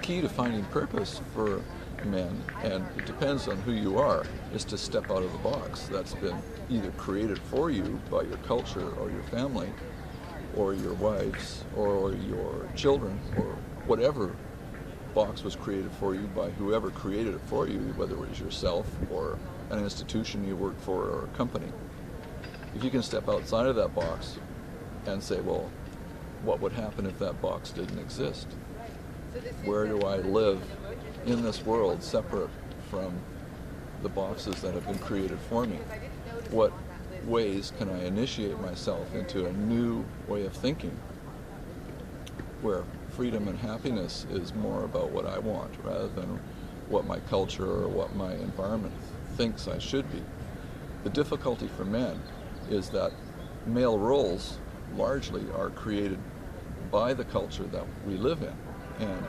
key to finding purpose for men, and it depends on who you are, is to step out of the box that's been either created for you by your culture or your family or your wives or your children, or whatever box was created for you by whoever created it for you, whether it was yourself or an institution you work for or a company. If you can step outside of that box and say, well, what would happen if that box didn't exist? Where do I live in this world separate from the boxes that have been created for me? What ways can I initiate myself into a new way of thinking where freedom and happiness is more about what I want rather than what my culture or what my environment thinks I should be? The difficulty for men is that male roles largely are created by the culture that we live in, and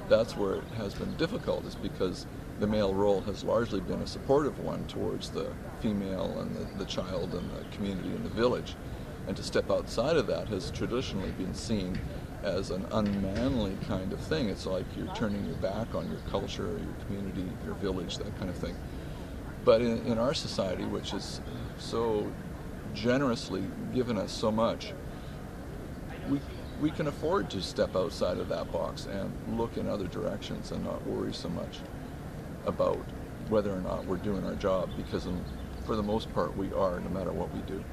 that's where it has been difficult, is because the male role has largely been a supportive one towards the female and the child and the community and the village, and to step outside of that has traditionally been seen as an unmanly kind of thing. It's like you're turning your back on your culture, your community, your village, that kind of thing. But in our society, which is so generously given us so much, we can afford to step outside of that box and look in other directions and not worry so much about whether or not we're doing our job, because for the most part we are, no matter what we do.